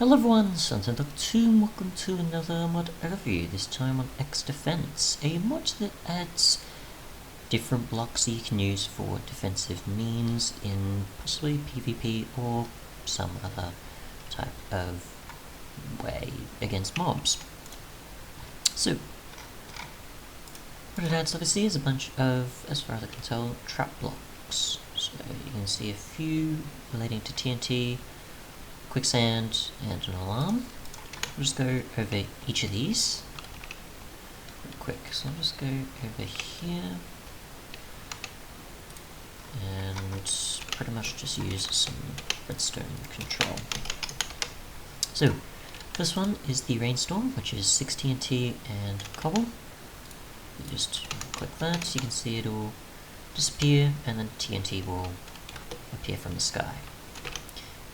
Hello everyone, Sunset.2, welcome to another mod overview, this time on XDefense, a mod that adds different blocks that you can use for defensive means in possibly PvP or some other type of way against mobs. So, what it adds obviously is a bunch of, as far as I can tell, trap blocks. So you can see a few relating to TNT, quicksand, and an alarm. I'll just go over each of these real quick. So I'll just go over here and pretty much just use some redstone control. So this one is the Rainstorm, which is 6 TNT and cobble. You just click that, you can see it all disappear, and then TNT will appear from the sky.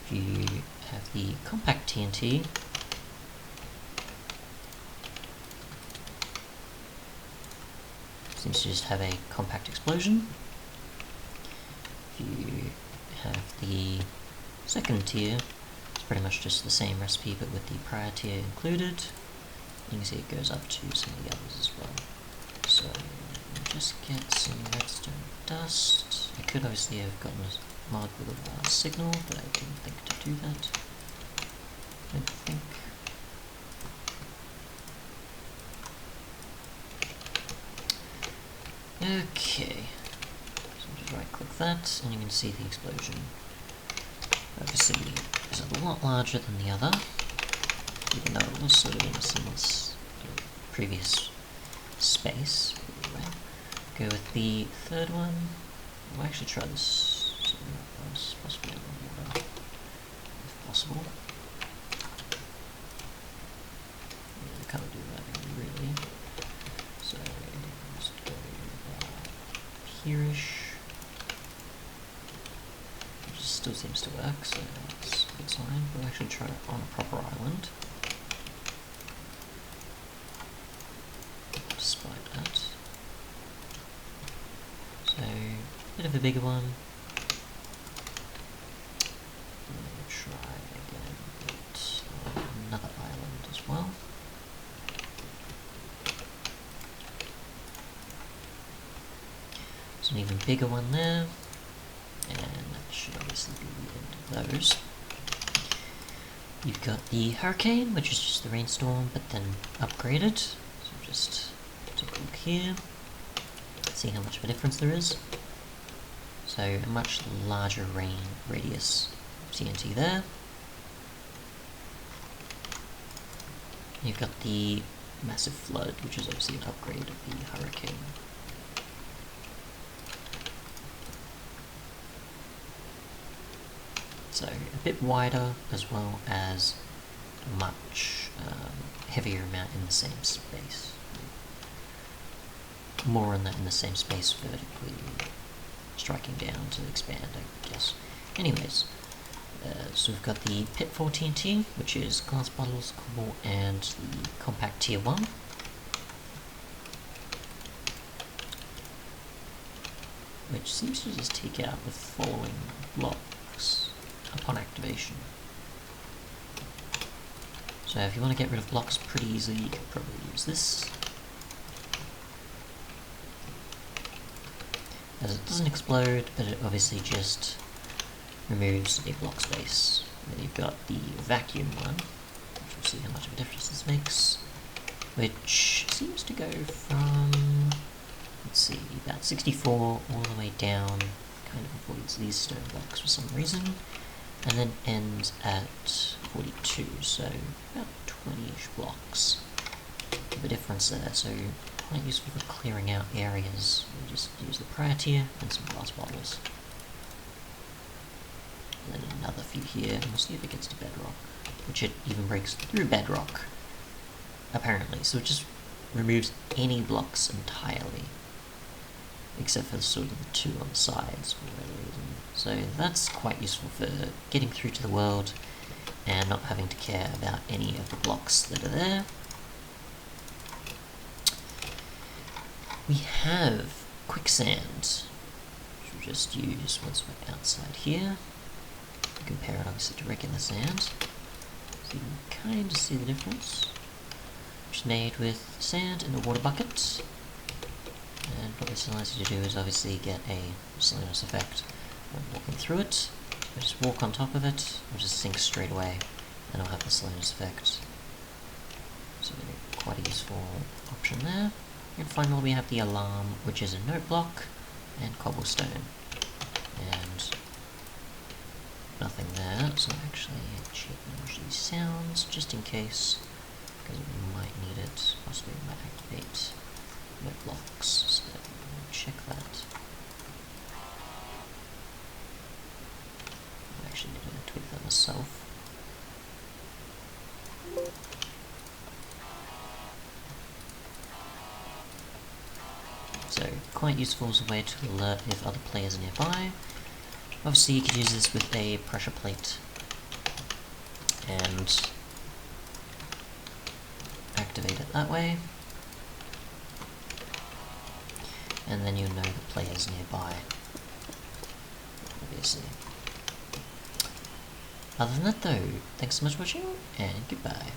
If you have the compact TNT, seems to just have a compact explosion. If you have the second tier, it's pretty much just the same recipe but with the prior tier included. You can see it goes up to some of the others as well. So just get some redstone dust. I could obviously have gotten a mod with a signal, but I didn't think to do that. I don't think. Okay. So just right click that and you can see the explosion. Obviously is a lot larger than the other, even though it was sort of in a similar previous space. Anyway, go with the third one. We'll actually try this somewhere else, possibly in the water, if possible. Yeah, I can't do that really. So just go here-ish. Which still seems to work, so that's a good sign. We'll actually try it on a proper island. Despite that. So, a bit of a bigger one. We'll try again at another island as well. There's an even bigger one there, and that should obviously be the end of those. You've got the Hurricane, which is just the Rainstorm, but then upgraded. So just take a look here, see how much of a difference there is. So a much larger rain radius TNT there. You've got the Massive Flood, which is obviously an upgrade of the Hurricane. So a bit wider, as well as a much heavier amount in the same space. More on that in the same space vertically, striking down to expand, I guess. Anyways, so we've got the Pitfall TNT, which is glass bottles, cobble, and the compact tier 1. Which seems to just take out the following blocks upon activation. So if you want to get rid of blocks pretty easily, you can probably use this. As it doesn't explode, but it obviously just removes a block space. And then you've got the vacuum one, which we'll see how much of a difference this makes, which seems to go from, let's see, about 64 all the way down, kind of avoids these stone blocks for some reason, and then ends at 42, so about 20-ish blocks of a difference there. So quite useful for clearing out areas. We'll just use the prior tier and some glass bottles. And then another few here, and we'll see if it gets to Bedrock, which it even breaks through Bedrock, apparently. So it just removes any blocks entirely, except for sort of the two on the sides for whatever reason. So that's quite useful for getting through to the world and not having to care about any of the blocks that are there. We have quicksand, which we'll just use once we're outside here. Compare it obviously to regular sand. you can kind of see the difference, which is made with sand and a water bucket. And what this allows you to do is obviously get a slowiness effect when walking through it. I just walk on top of it, or just sink straight away, and I'll have the slowiness effect. So quite a useful option there. And finally we have the alarm, which is a note block and cobblestone. And nothing there, so actually check these sounds, just in case, because we might need it, possibly we might activate note blocks, so we'll check that. I actually need to tweak that myself. So, quite useful as a way to alert if other players are nearby. Obviously you could use this with a pressure plate and activate it that way, and then you know the players nearby, obviously. Other than that though, thanks so much for watching, and goodbye.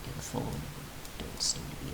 In the phone, don't seem to be